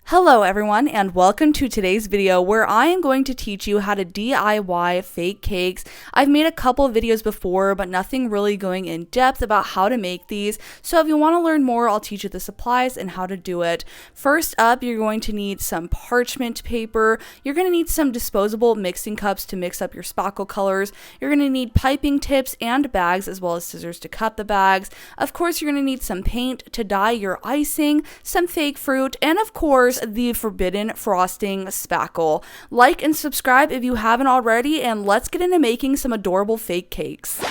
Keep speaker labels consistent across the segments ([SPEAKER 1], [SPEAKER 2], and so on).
[SPEAKER 1] Hello everyone, and welcome to today's video where I am going to teach you how to DIY fake cakes. I've made a couple videos before, but nothing really going in depth about how to make these. So if you want to learn more, I'll teach you the supplies and how to do it. First up, you're going to need some parchment paper. You're going to need some disposable mixing cups to mix up your spackle colors. You're going to need piping tips and bags, as well as scissors to cut the bags. Of course, you're going to need some paint to dye your icing, some fake fruit, and of course, the forbidden frosting spackle. Like and subscribe if you haven't already, and let's get into making some adorable fake cakes.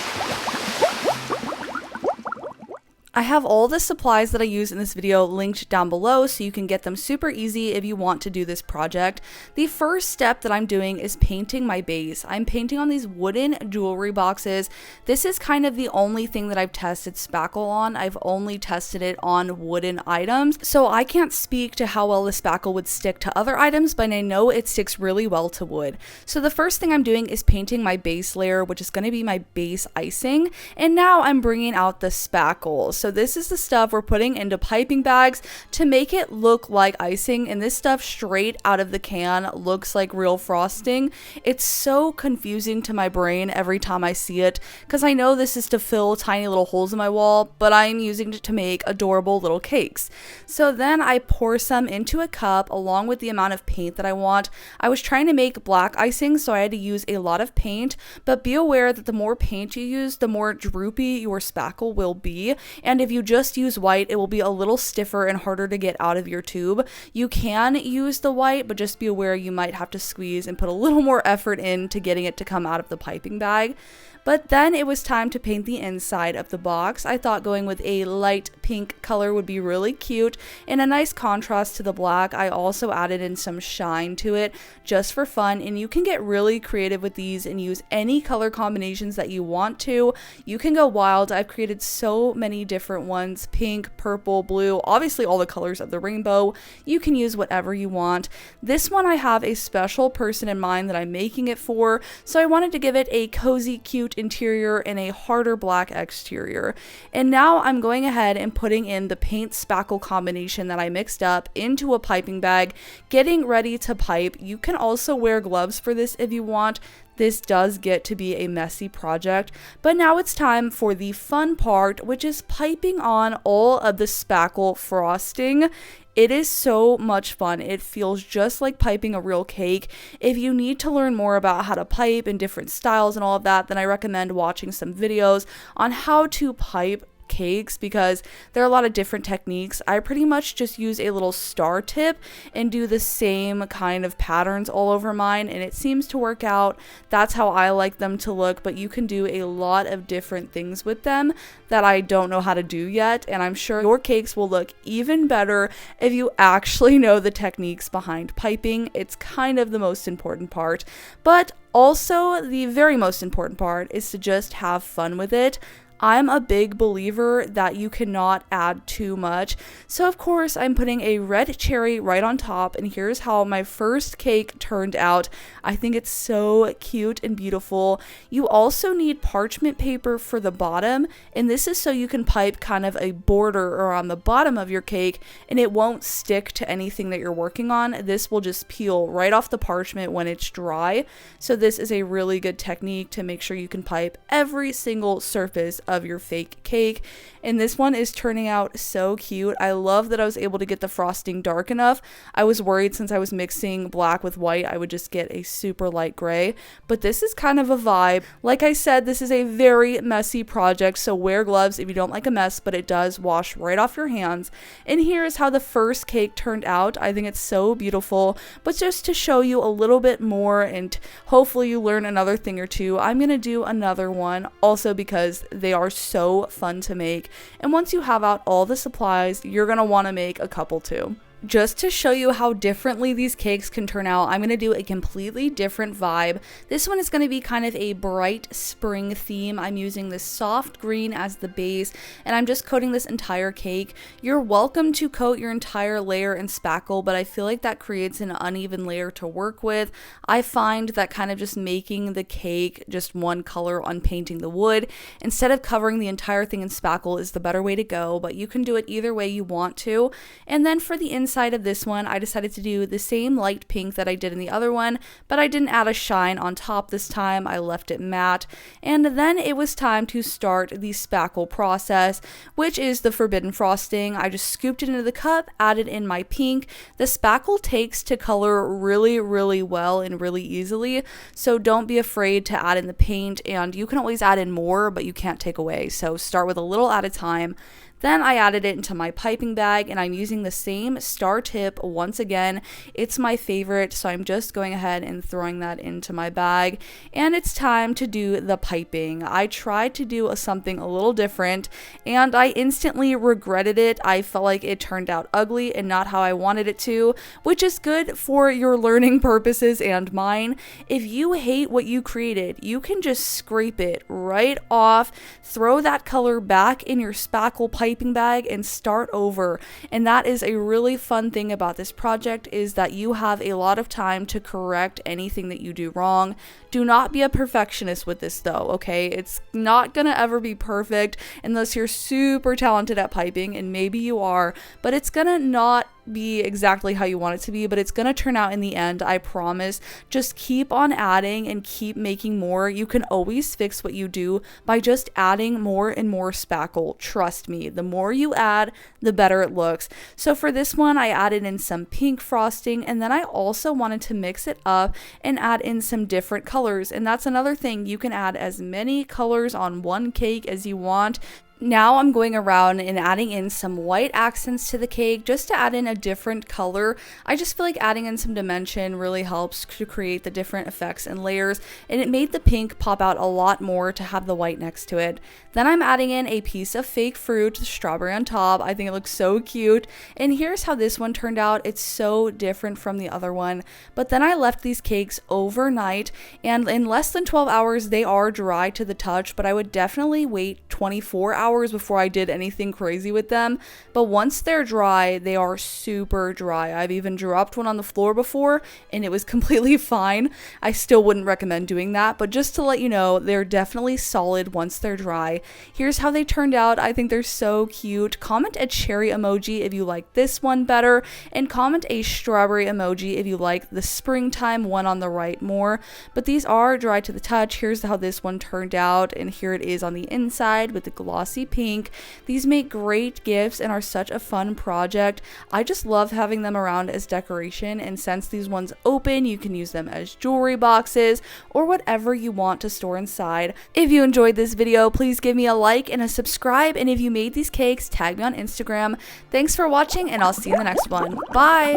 [SPEAKER 1] I have all the supplies that I use in this video linked down below so you can get them super easy if you want to do this project. The first step that I'm doing is painting my base. I'm painting on these wooden jewelry boxes. This is kind of the only thing that I've tested spackle on. I've only tested it on wooden items, so I can't speak to how well the spackle would stick to other items, but I know it sticks really well to wood. So the first thing I'm doing is painting my base layer, which is going to be my base icing, and now I'm bringing out the spackle. So this is the stuff we're putting into piping bags to make it look like icing, and this stuff straight out of the can looks like real frosting. It's so confusing to my brain every time I see it, because I know this is to fill tiny little holes in my wall, but I'm using it to make adorable little cakes. So then I pour some into a cup along with the amount of paint that I want. I was trying to make black icing, so I had to use a lot of paint, but be aware that the more paint you use, the more droopy your spackle will be, and if you just use white, it will be a little stiffer and harder to get out of your tube. You can use the white, but just be aware you might have to squeeze and put a little more effort into getting it to come out of the piping bag. But then it was time to paint the inside of the box. I thought going with a light pink color would be really cute and a nice contrast to the black. I also added in some shine to it just for fun, and you can get really creative with these and use any color combinations that you want to. You can go wild. I've created so many different ones: pink, purple, blue, obviously all the colors of the rainbow. You can use whatever you want. This one I have a special person in mind that I'm making it for, so I wanted to give it a cozy, cute interior and a harder black exterior. And now I'm going ahead and putting in the paint spackle combination that I mixed up into a piping bag, getting ready to pipe. You can also wear gloves for this if you want. This does get to be a messy project, but now it's time for the fun part, which is piping on all of the spackle frosting. It is so much fun. It feels just like piping a real cake. If you need to learn more about how to pipe and different styles and all of that, then I recommend watching some videos on how to pipe cakes, because there are a lot of different techniques. I pretty much just use a little star tip and do the same kind of patterns all over mine, and it seems to work out. That's how I like them to look, but you can do a lot of different things with them that I don't know how to do yet, and I'm sure your cakes will look even better if you actually know the techniques behind piping. It's kind of the most important part, but also the very most important part is to just have fun with it. I'm a big believer that you cannot add too much. So of course I'm putting a red cherry right on top, and here's how my first cake turned out. I think it's so cute and beautiful. You also need parchment paper for the bottom, and this is so you can pipe kind of a border around the bottom of your cake and it won't stick to anything that you're working on. This will just peel right off the parchment when it's dry. So this is a really good technique to make sure you can pipe every single surface of your fake cake, and this one is turning out so cute. I love that I was able to get the frosting dark enough. I was worried since I was mixing black with white I would just get a super light gray, but this is kind of a vibe. Like I said, this is a very messy project, so wear gloves if you don't like a mess, but it does wash right off your hands. And here's how the first cake turned out. I think it's so beautiful, but just to show you a little bit more and hopefully you learn another thing or two, I'm gonna do another one also because they are so fun to make. And once you have out all the supplies, you're gonna want to make a couple too. Just to show you how differently these cakes can turn out, I'm going to do a completely different vibe. This one is going to be kind of a bright spring theme. I'm using this soft green as the base, and I'm just coating this entire cake. You're welcome to coat your entire layer in spackle, but I feel like that creates an uneven layer to work with. I find that kind of just making the cake just one color on painting the wood instead of covering the entire thing in spackle is the better way to go, but you can do it either way you want to. And then for the inside inside of this one, I decided to do the same light pink that I did in the other one, but I didn't add a shine on top this time. I left it matte. And then it was time to start the spackle process, which is the forbidden frosting. I just scooped it into the cup, added in my pink. The spackle takes to color really, really well and really easily, so don't be afraid to add in the paint, and you can always add in more, but you can't take away. So start with a little at a time. Then I added it into my piping bag, and I'm using the same star tip once again. It's my favorite, so I'm just going ahead and throwing that into my bag. And it's time to do the piping. I tried to do something a little different, and I instantly regretted it. I felt like it turned out ugly and not how I wanted it to, which is good for your learning purposes and mine. If you hate what you created, you can just scrape it right off, throw that color back in your spackle piping bag and start over. And that is a really fun thing about this project, is that you have a lot of time to correct anything that you do wrong. Do not be a perfectionist with this though, okay? It's not gonna ever be perfect unless you're super talented at piping, and maybe you are, but it's gonna not be exactly how you want it to be, but it's gonna turn out in the end, I promise. Just keep on adding and keep making more. You can always fix what you do by just adding more and more spackle. Trust me, the more you add, the better it looks. So for this one, I added in some pink frosting, and then I also wanted to mix it up and add in some different colors. And that's another thing, you can add as many colors on one cake as you want. Now I'm going around and adding in some white accents to the cake just to add in a different color. I just feel like adding in some dimension really helps to create the different effects and layers, and it made the pink pop out a lot more to have the white next to it. Then I'm adding in a piece of fake fruit, strawberry on top. I think it looks so cute. And here's how this one turned out. It's so different from the other one. But then I left these cakes overnight, and in less than 12 hours they are dry to the touch, but I would definitely wait 24 hours before I did anything crazy with them. But once they're dry, they are super dry. I've even dropped one on the floor before and it was completely fine. I still wouldn't recommend doing that, but just to let you know, they're definitely solid once they're dry. Here's how they turned out. I think they're so cute. Comment a cherry emoji if you like this one better, and comment a strawberry emoji if you like the springtime one on the right more. But these are dry to the touch. Here's how this one turned out, and here it is on the inside with the glossy pink. These make great gifts and are such a fun project. I just love having them around as decoration, and since these ones open, you can use them as jewelry boxes or whatever you want to store inside. If you enjoyed this video, please give me a like and a subscribe, and if you made these cakes, tag me on Instagram. Thanks for watching, and I'll see you in the next one. Bye!